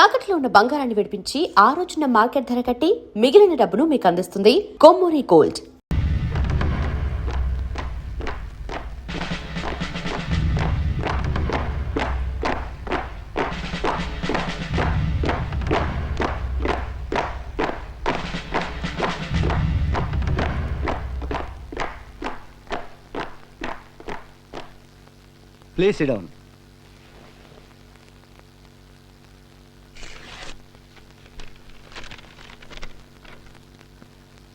తాకట్లో ఉన్న బంగారాన్ని విడిపించి ఆ రోజున మార్కెట్ ధర కట్టి మిగిలిన డబ్బును మీకు అందిస్తుంది Kommuri gold. Please sit down.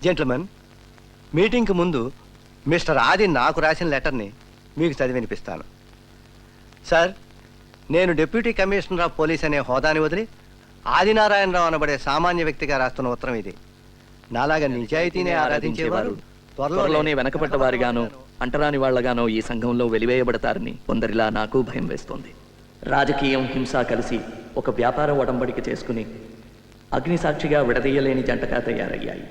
Gentlemen, మీటింగ్కి ముందు మిస్టర్ ఆది నాకు రాసిన లెటర్ని మీకు చదివి వినిపిస్తాను. సార్, నేను డిప్యూటీ కమిషనర్ ఆఫ్ పోలీస్ అనే హోదాని వదిలి ఆదినారాయణరావు అనబడే సామాన్య వ్యక్తిగా రాస్తున్న ఉత్తరం ఇది. నాలాగా నిజాయితీనే ఆరాధించేవారు త్వరలోనే వెనకబడ్డ వారిగానో అంటరాని వాళ్లగానో ఈ సంఘంలో వెలివేయబడతారని కొందరిలా నాకు భయం వేస్తోంది. రాజకీయం, హింస కలిసి ఒక వ్యాపార ఒడంబడిక చేసుకుని అగ్నిసాక్షిగా విడదీయలేని జంటగా తయారయ్యాయి.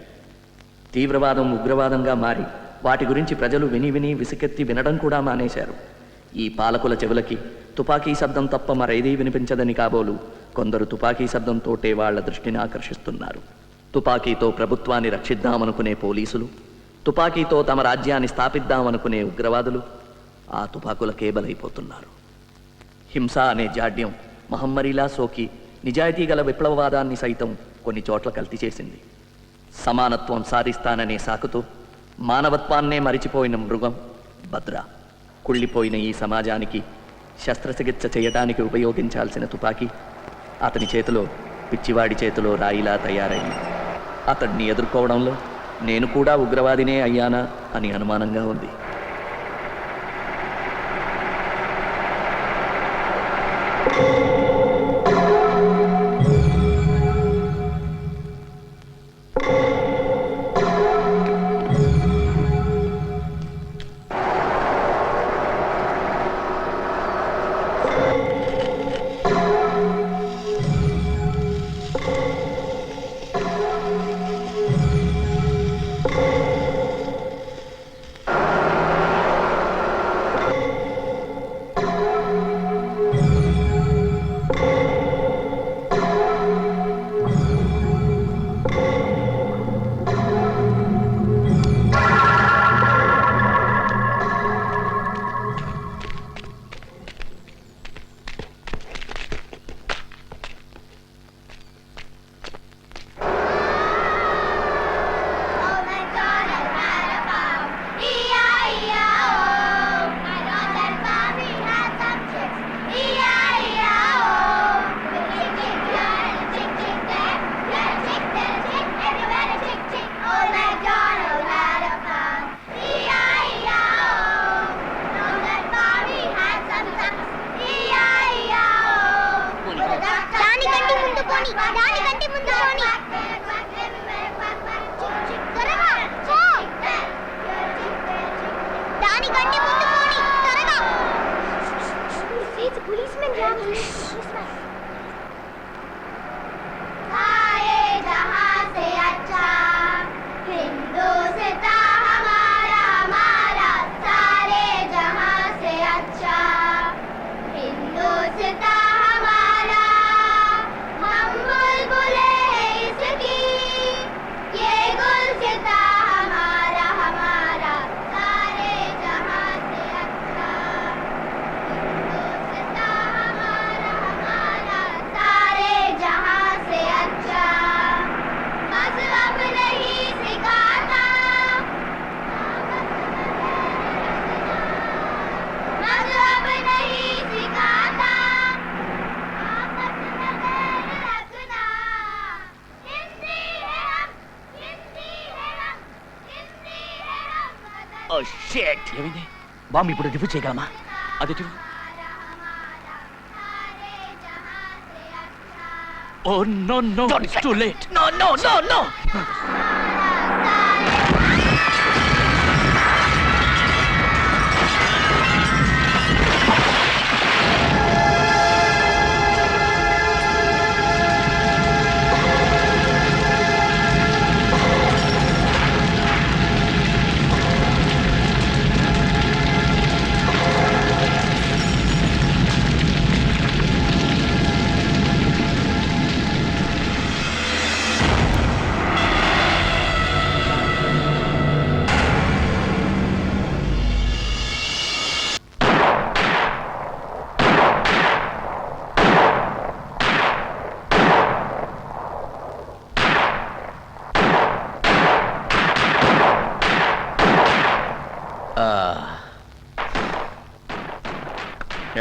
తీవ్రవాదం ఉగ్రవాదంగా మారి వాటి గురించి ప్రజలు విని విని విసుకెత్తి వినడం కూడా మానేశారు. ఈ పాలకుల చెవులకి తుపాకీ శబ్దం తప్ప మరేదీ వినిపించదని కాబోలు కొందరు తుపాకీ శబ్దంతోటే వాళ్ల దృష్టిని ఆకర్షిస్తున్నారు. తుపాకీతో ప్రభుత్వాన్ని రక్షిద్దామనుకునే పోలీసులు, తుపాకీతో తమ రాజ్యాన్ని స్థాపిద్దామనుకునే ఉగ్రవాదులు ఆ తుపాకులకే బలైపోతున్నారు. హింస అనే జాడ్యం మహమ్మరిలా సోకి నిజాయితీ గల విప్లవవాదాన్ని సైతం కొన్ని చోట్ల కల్తీ చేసింది. సమానత్వం సాధిస్తాననే సాకుతో మానవత్వాన్నే మరిచిపోయిన మృగం భద్ర. కుళ్ళిపోయిన ఈ సమాజానికి శస్త్రచికిత్స చేయడానికి ఉపయోగించాల్సిన తుపాకీ అతని చేతిలో పిచ్చివాడి చేతిలో రాయిలా తయారయ్యి అతడిని ఎదుర్కోవడంలో నేను కూడా ఉగ్రవాదినే అయ్యానా అని అనుమానంగా ఉంది. ఏమైంది? బాంబు ఇప్పుడు రివ్యూ చేయగలమా? అది oh no no, it's too late. No no no no.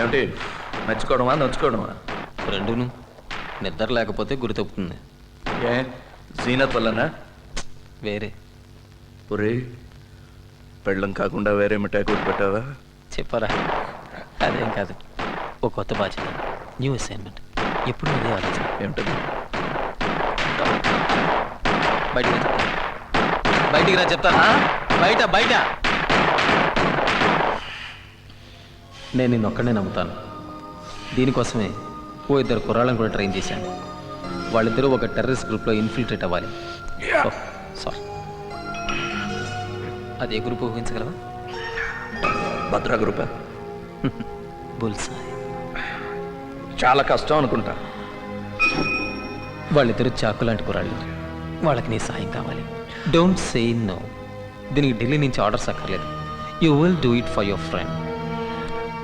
ఏమిటి మెచ్చుకోవడమా నొచ్చుకోవడమా? రెండును. నిద్ర లేకపోతే గురి తప్పుతుంది. ఏ జీనత్ వల్లనా? వేరే ఒరే పెళ్ళం కాకుండా వేరే మిఠాయి కూర పెట్టావా? చెప్పరా? అదేం కాదు, ఓ కొత్త బాధ్యత, న్యూ అసైన్మెంట్. ఎప్పుడు అదే ఆలోచన. ఏమిటది? బయటికి రా చెప్తా. బయటికి రా చెప్తా. బయట బయట. నేను నిన్నొక్కడే నమ్ముతాను. దీనికోసమే ఓ ఇద్దరు కుర్రాళ్ళని కూడా ట్రైన్ చేశాను. వాళ్ళిద్దరూ ఒక టెర్రరిస్ట్ గ్రూప్లో ఇన్ఫిల్ట్రేట్ అవ్వాలి. సారీ, అదే గ్రూప్ ఊహించగలవా? భద్రా గ్రూపా? బుల్సాయ్. చాలా కష్టం అనుకుంటా. వాళ్ళిద్దరూ చాకు లాంటి కుర్రాళ్ళు. వాళ్ళకి నీ సాయం కావాలి. Don't say no. దీనికి ఢిల్లీ నుంచి ఆర్డర్స్ అక్కర్లేదు. You will do it for your friend.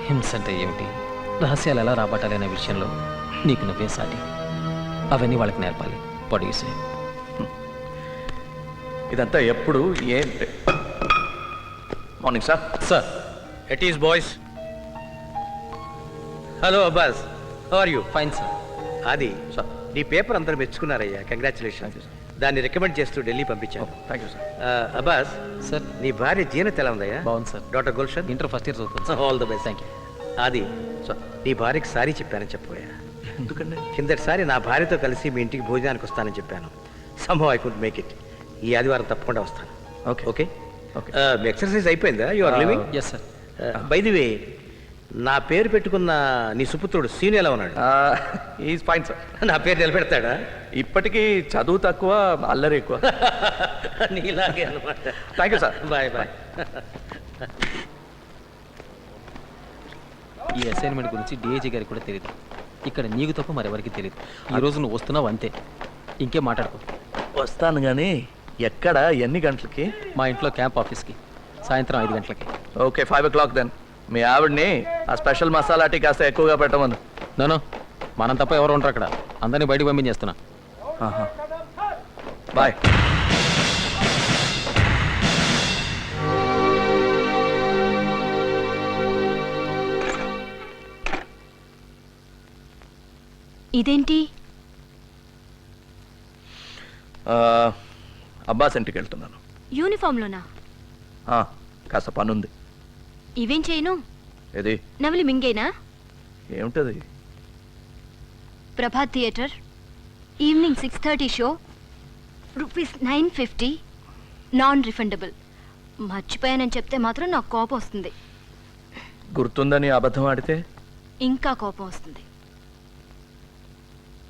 హింస అంటే ఏమిటి, రహస్యాలు ఎలా రాబట్టాలి అనే విషయంలో నీకు నువ్వే సాటి. అవన్నీ వాళ్ళకి నేర్పాలి. పడేసే. ఇదంతా ఎప్పుడు ఏం? Morning sir. Sir, it is boys. Hello Abbas, how are you? Fine sir. అది నీ పేపర్ అందరూ మెచ్చుకున్నారయ్యా, కంగ్రాచులేషన్. దాన్ని రికమెండ్ చేస్తూ ఢిల్లీ పంపించాను. Thank you sir. Abbas, sir, నీ భార్య జీనత్ ఎలా ఉందయ్యా? బాగుంది sir. Doctor Gulshan inter first year చదువుతుంది sir. All the best. Thank you. అది నీ భార్యకి సారీ చెప్పానని చెప్పబోయా. ఎందుకండి? కిందటిసారి నా భార్యతో కలిసి మీ ఇంటికి భోజనానికి వస్తానని చెప్పాను. Sambhav I could make it. ఈ ఆదివారం తప్పకుండా వస్తాను. Okay okay okay. మీ ఎక్సర్సైజ్ అయిపోయిందా? You are living? Yes sir. By the way, నా పేరు పెట్టుకున్న నీ సుపుత్రుడు సీను ఎలా ఉన్నాడు? Is fine sir. నా పేరు నిలబెడతాడా? ఇప్పటికీ చదువు తక్కువ, అల్లరి ఎక్కువ. నీలాగే అనమాట. Thank you sir. Bye bye. ఈ అసైన్మెంట్ గురించి డిఐజీ గారికి కూడా తెలియదు. ఇక్కడ నీకు తప్ప మరెవరికి తెలియదు. ఈ రోజు నువ్వు వస్తున్నావు అంతే, ఇంకేం మాట్లాడుకో. వస్తాను కానీ ఎక్కడ, ఎన్ని గంటలకి? మా ఇంట్లో క్యాంప్ ఆఫీస్కి సాయంత్రం 5 గంటలకి. Okay, 5 o'clock then. మీ ఆవిడ్ని ఆ స్పెషల్ మసాలా టీ కాస్త ఎక్కువగా పెట్టమను. నో, మనం తప్ప ఎవరు ఉంటారు అక్కడ? అందరినీ బయటకు పంపించేస్తున్నా. బాయ్. ఇదేంటి? అబ్బాస్ ఇంటికి వెళ్తున్నాను. యూనిఫామ్లోనా? కాస్త పనుంది. ఇవేం చేయను? ఏది? నవలి మింగేనా? ఏమిటది? Prabhat theatre, evening 6:30 show, ₹950, non refundable. మర్చిపోయానని చెప్తే మాత్రం నాకు కోపం వస్తుంది. గుర్తుందని అబద్ధం ఆడితే? ఇంకా కోపం వస్తుంది.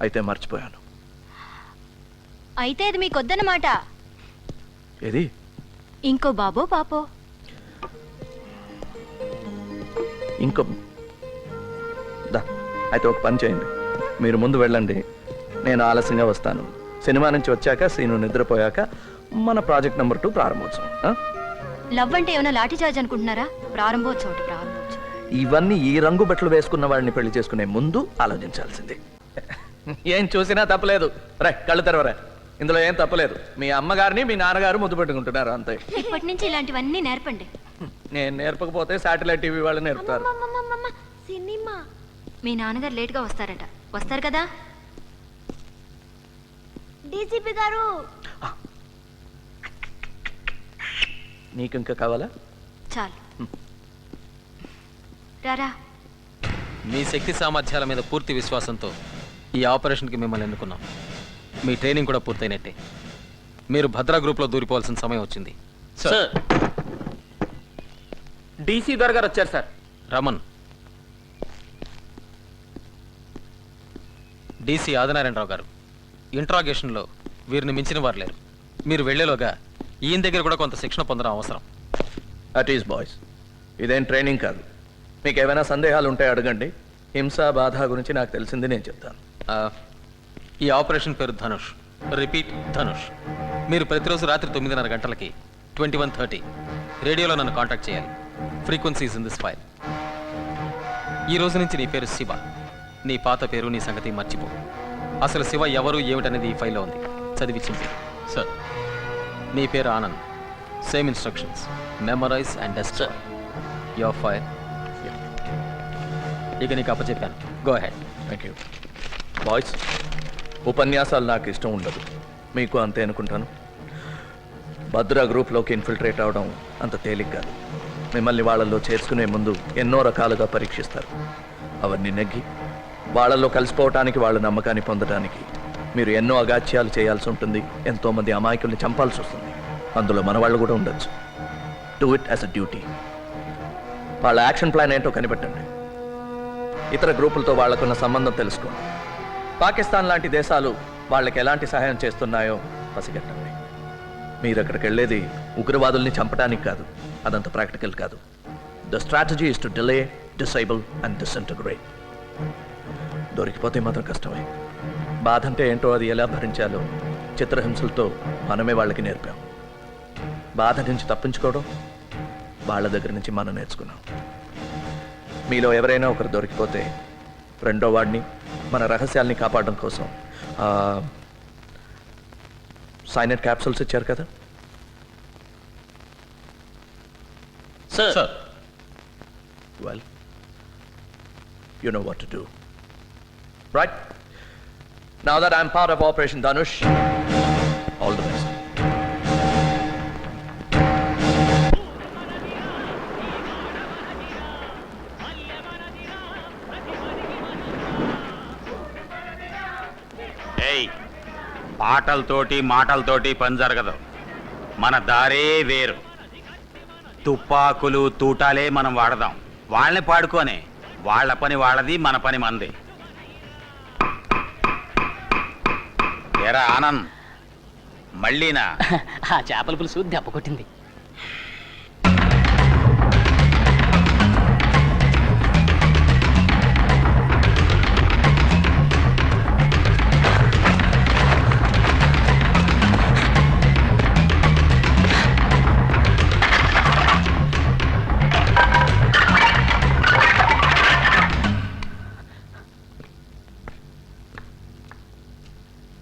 అయితే మర్చిపోయాను. అయితే అది మీకు వద్దన్నమాట. ఏది? ఇంకో బాబో పాపో? ఇంకో దా. అయితే ఒక పని చేయండి, మీరు ముందు వెళ్ళండి, నేను ఆలస్యంగా వస్తాను. సినిమా నుంచి వచ్చాక, సీను నిద్రపోయాక మన ప్రాజెక్ట్ నెంబర్ 2 ప్రారంభోత్సవం. లవ్ అంటే ఏమైనా లాఠీ చార్జ్ అనుకుంటున్నారా? ప్రారంభోత్సవం. ఇవన్నీ ఈ రంగు బట్టలు వేసుకున్న వాడిని పెళ్లి చేసుకునే ముందు ఆలోచించాల్సింది. ఏం చూసినా తప్పలేదు. రే, కళ్ళు తెరవరా. ఇందులో ఏం తప్పలేదు. మీ అమ్మగారిని మీ నాన్నగారు ముద్దు పెట్టుకుంటున్నారు అంతే. ఇప్పటి నుంచి ఇలాంటివన్నీ నేర్పండి. నేను నేర్పకపోతే శాటిలైట్ టీవీ వాళ్ళు నేర్పుతారు. సినిమా. మీ నాన్నగారు లేట్గా వస్తారట. వస్తారు కదా? డీజీపీ గారు. నీకు ఇంకా కావాలా? చాలు. రారా. మీ శక్తి సామర్థ్యాల మీద పూర్తి విశ్వాసంతో ఈ ఆపరేషన్కి మిమ్మల్ని ఎన్నుకున్నాం. మీ ట్రైనింగ్ కూడా పూర్తయినట్టే. మీరు భద్రా గ్రూప్లో దూరిపోవాల్సిన సమయం వచ్చింది. సార్, డీసీ గారు వచ్చారు సార్. రమన్. డీసీ ఆదినారాయణరావు గారు, ఇంట్రాగేషన్లో వీరిని మించిన వారు లేరు. మీరు వెళ్లేలోగా ఈయన దగ్గర కూడా కొంత శిక్షణ పొందడం అవసరం. అట్ ఈస్ బాయ్స్, ఇదేం ట్రైనింగ్ కాదు. మీకు ఏమైనా సందేహాలు ఉంటే అడగండి. హింస, బాధ గురించి నాకు తెలిసింది నేను చెప్తాను. ఈ ఆపరేషన్ పేరు ధనుష్. రిపీట్, ధనుష్. మీరు ప్రతిరోజు రాత్రి 9:30 గంటలకి 21:30 రేడియోలో నన్ను కాంటాక్ట్ చేయాలి. Frequencies in this file. ఈ రోజు నుంచి నీ పేరు శివ. నీ పాత పేరు, నీ సంగతి మర్చిపో. అసలు శివ ఎవరు ఏమిటనేది ఈ ఫైల్లో ఉంది. చదివి చింపి. సార్, నీ పేరు Anand. Same instructions. Memorise and destroy. Your file. ఇక నీకు అప్పచెప్పాను. Go ahead. Thank you. Boys, ఉపన్యాసాలు నాకు ఇష్టం ఉండదు, మీకు అంతే అనుకుంటాను. భద్ర గ్రూప్లోకి ఇన్ఫిల్ట్రేట్ అవడం అంత తేలిక కాదు. మిమ్మల్ని వాళ్ళల్లో చేర్చుకునే ముందు ఎన్నో రకాలుగా పరీక్షిస్తారు. అవన్నీ నెగ్గి వాళ్ళల్లో కలిసిపోవటానికి, వాళ్ళ నమ్మకాన్ని పొందడానికి మీరు ఎన్నో అగాత్యాలు చేయాల్సి ఉంటుంది. ఎంతోమంది అమాయకుల్ని చంపాల్సి వస్తుంది. అందులో మన వాళ్ళు కూడా ఉండొచ్చు. Do it as a duty. వాళ్ళ యాక్షన్ ప్లాన్ ఏంటో కనిపెట్టండి. ఇతర గ్రూపులతో వాళ్లకున్న సంబంధం తెలుసుకోండి. పాకిస్తాన్ లాంటి దేశాలు వాళ్ళకి ఎలాంటి సహాయం చేస్తున్నాయో పసిగట్టండి. మీరు అక్కడికి వెళ్ళేది ఉగ్రవాదుల్ని చంపడానికి కాదు. అదంత ప్రాక్టికల్ కాదు. The strategy is to delay, disable and disintegrate. దొరికిపోతే మాత్రం కష్టమే. బాధ అంటే ఏంటో, అది ఎలా భరించాలో చిత్రహింసలతో మనమే వాళ్ళకి నేర్పాం. బాధ నుంచి తప్పించుకోవడం వాళ్ళ దగ్గర నుంచి మనం నేర్చుకున్నాం. మీలో ఎవరైనా ఒకరు దొరికిపోతే రెండో వాడిని, మన రహస్యాల్ని కాపాడడం కోసం సైనైడ్ క్యాప్సూల్స్ ఇచ్చారు కదా. Sir. Well, you know what to do. Right? Now that I'm part of Operation Dhanush, all the best. ఏయ్, పాటలతోటి మాటలతోటి పని జరగదు. మన దారే వేరు. తుపాకులు తూటాలే మనం వాడదాం. వాళ్ళని పాడుకోనే. వాళ్ళ పని వాళ్ళది, మన పని మనది. ఎరా ఆనంద్, మళ్ళీనా? ఆ చేపల పులుసు దెబ్బ కొట్టింది.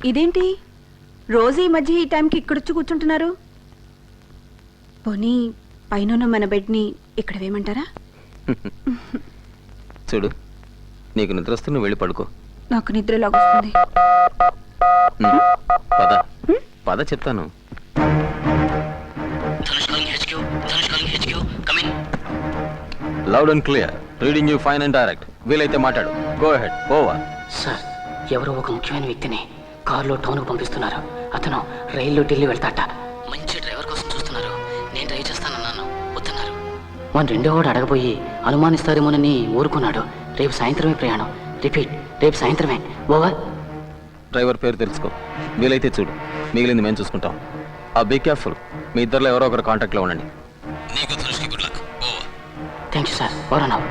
ఇదేంటి రోజు ఈ మధ్య ఈ టైంకి ఇక్కడొచ్చి కూర్చుంటున్నారు? పోనీ పైన మన బెడ్ని ఇక్కడ వేయమంటారా? చూడు, నీకు నిద్ర వస్తే నువ్వు వెళ్ళి పడుకో. నాకు నిద్రలాగొస్తుంది. పద పద చెప్తాను. Loud and clear. Reading you fine and direct. వీలైతే మాట్లాడు. Go head. ఓవర్. సార్, ఎవరో ఒక ముఖ్యమైన వ్యక్తిని కారులో టౌన్కు పంపిస్తున్నారు. అతను రైల్లో ఢిల్లీ వెళ్తాట. మంచి డ్రైవర్ కోసం చూస్తున్నారు. నేను డ్రైవ్ చేస్తానన్నాను, వద్దన్నారు. మన రెండో వాడు అడగబోయి అనుమానిస్తారేమోనని ఊరుకున్నాడు. రేపు సాయంత్రమే ప్రయాణం. రిపీట్, రేపు సాయంత్రమే. ఓవర్. డ్రైవర్ పేరు తెలుసుకో. వీలైతే చూడు. మిగిలింది మేము చూసుకుంటాం. Be careful. మీ ఇద్దరిలో ఎవరో ఒకరు కాంటాక్ట్లో ఉండండి. నీకు ధనుష్కి good luck. Over. Thank you sir. Over అన్నావు.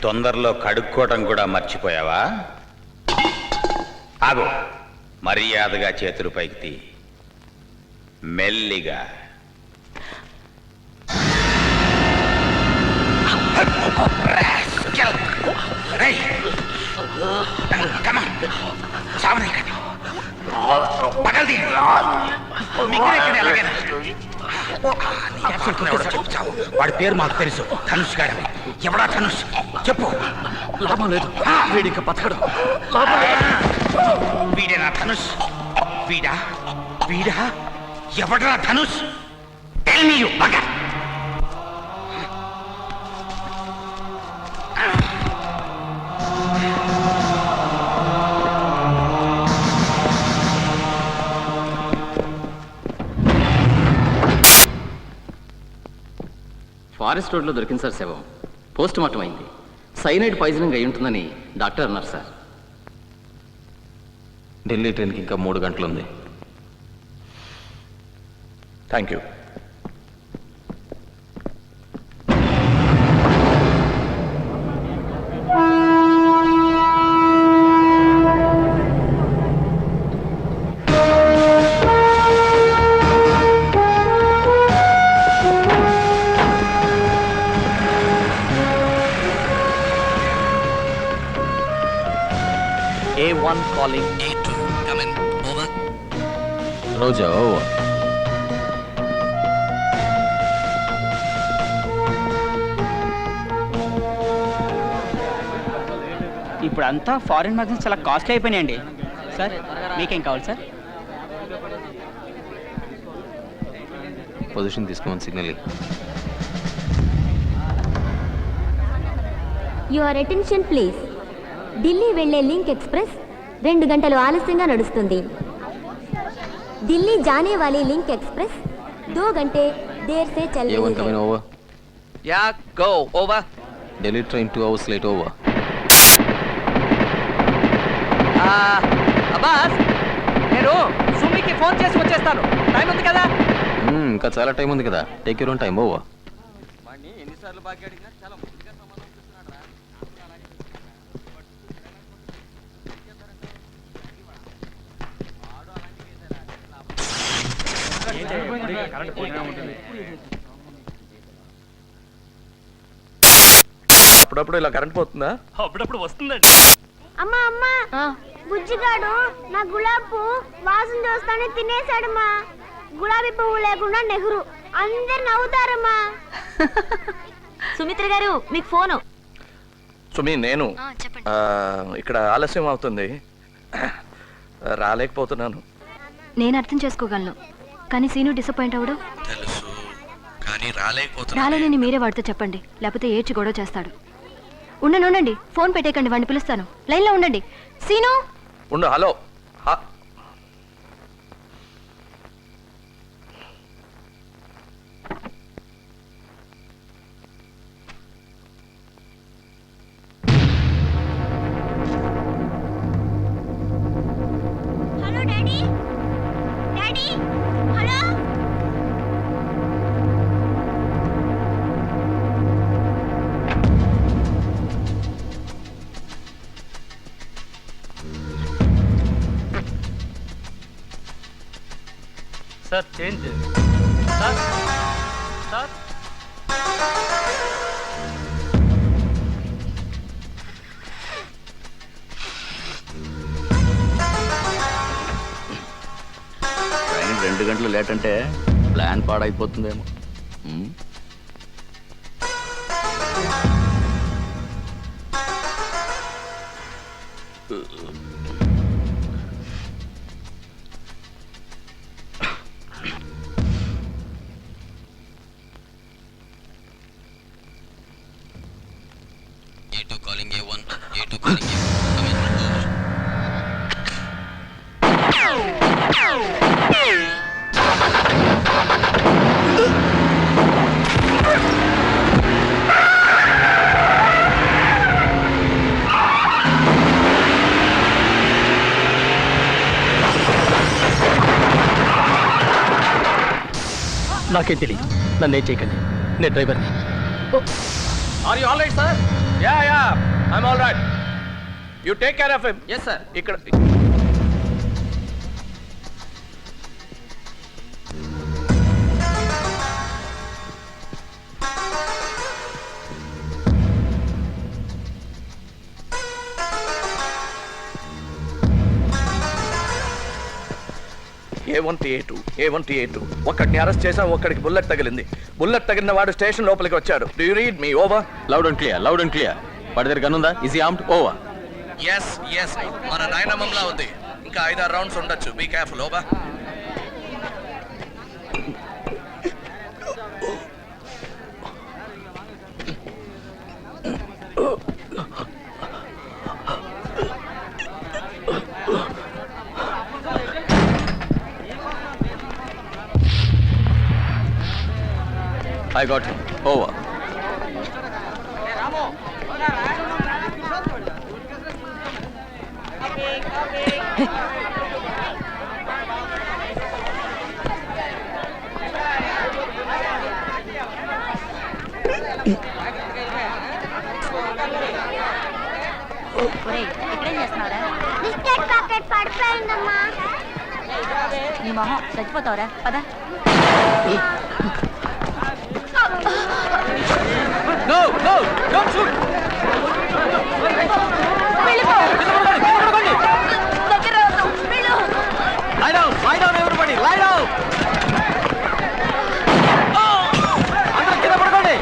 తొందరలో కడుక్కోవటం కూడా మర్చిపోయావా? ఆగు. మర్యాదగా చేతులు పైకి తీ. మెల్లిగా. వాడి పేరు మాకు తెలుసు. ధనుష్ గాడని. ఎవడా ధనుష్? చెప్పు. లాభం లేదు, వీడిక బతకడు. వీడేనా ధనుష్? వీడా? వీడా? ఎవడరా Dhanush? Tell me, you bugger. Forest రోడ్లో దొరికింది సార్ శవం. పోస్ట్ మార్టం అయింది. సైనైడ్ పాయిజనింగ్ అయి ఉంటుందని డాక్టర్ అన్నారు సార్. ఢిల్లీ ట్రైన్కి ఇంకా 3 గంటలు ఉంది. Thank you. A1 calling A2. Come in. Over. Roja. Over. ఇప్పుడు అంతా ఫారిన్ మ్యాగజైన్స్ చాలా కాస్ట్లీ అయిపోయినాయండి. సార్ మీకేం కావాలి సార్? పొజిషన్ తీసుకోమని signal. Your attention please. Delhi వెళ్లే లింక్ ఎక్స్ప్రెస్ 2 గంటలు ఆలస్యంగా నడుస్తుంది. ఢిల్లీ జానే వాలీ లింక్ ఎక్స్ప్రెస్ 2 घंटे देर से चल रही A1 है. coming over. Yeah go over. Delhi train 2 hours late over. Abbas, నేను సుమికి ఫోన్ చేసి వచ్చేస్తాను. టైం ఉంది కదా? ఇంకా చాలా టైం ఉంది కదా. Take your own time over. ఎన్నిసార్లు బాగా అడిగినా చాలా ముందుగా సమాధానం చెప్తున్నాడు రా. అప్పుడప్పుడు ఇలా కరెంట్ పోతుందా? అప్పుడప్పుడు వస్తుందండి. అమ్మా అమ్మా, బుజ్జిగాడు నా గులాబీ పువ్వు వాసన చూస్తానే తినేశాడమ్మా. గులాబీ పువ్వు లేకుండా నెహ్రూ అందరు నవ్వుతారమ్మా. సుమిత్ర గారు మీకు ఫోను. సుమి, నేను చెప్పండి. ఇక్కడ ఆలస్యం అవుతుంది, రాలేకపోతున్నాను. నేను అర్థం చేసుకోగలను, కానీ సీను డిసప్పాయింట్ అవడు. తెలుసు, కానీ రాలేకపోతున్నా. రాలేనని మీరే వాడితో చెప్పండి, లేకపోతే ఏడ్చి గొడవ చేస్తాడు. ఉండండి, ఫోన్ పెట్టేకండి, వాడిని పిలుస్తాను. లైన్లో ఉండండి. సీను ఉండు. Hello. Hello daddy, daddy, hello. Sir change sir. Sir train 2 గంటలు లేట్ అంటే plan పాడైపోతుందేమో. A2 calling A1. A2 calling A1. Come in. నాకేం తెలియదు, నన్నేం చేయకండి, నేను డ్రైవర్ని. Are you all right sir? Yeah I'm all right. You take care of him. Yes sir. ఇక్కడ A1 ఒక్కడిని అరెస్ట్ చేసాం, ఒక్కడికి బుల్లెట్ తగిలింది. బుల్లెట్ తగిలిన వాడు స్టేషన్ లోపలికి వచ్చాడు. Do you read me? Over. Loud and clear. వాడి దగ్గర గన్ ఉందా? Easy armed. ఓవర్. ఎస్ మన నాయనమ్మంలా ఉంది. ఇంకా 5-6 రౌండ్స్ ఉండొచ్చు. Be careful. Over. I got him. Over. Biscuit packet పడిపోయిందమ్మా. నీ మొహం చచ్చిపోతావురా, పద. No, don't shoot. Lie down, everybody. Lie down. అందరూ కింద పడుకోండి.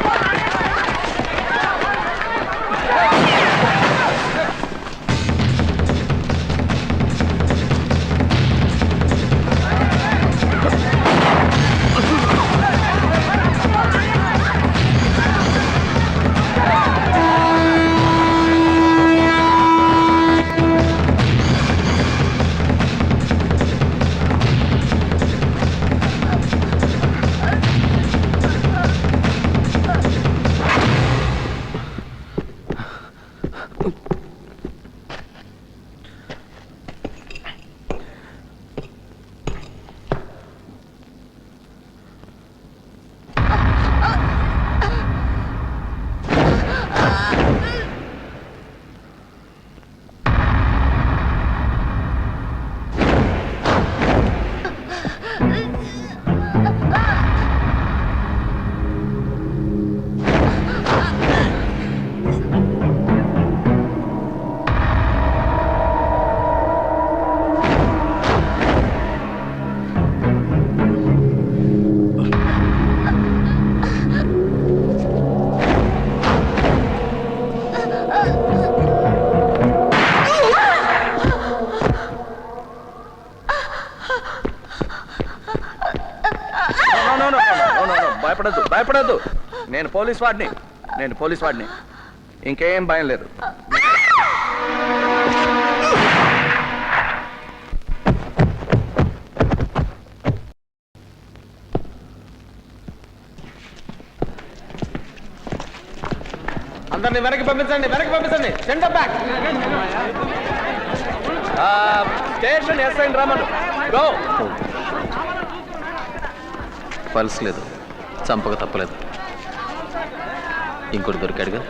నేను పోలీస్ వాడిని ఇంకేం భయం లేదు. అందరిని వెనక్కి పంపించండి సెండ్ బ్యాక్. స్టేషన్ ఎస్ఐ రమను గో. పల్స్ లేదు, చంపక తప్పలేదు. ఇంకోటి దొరికాడుగా.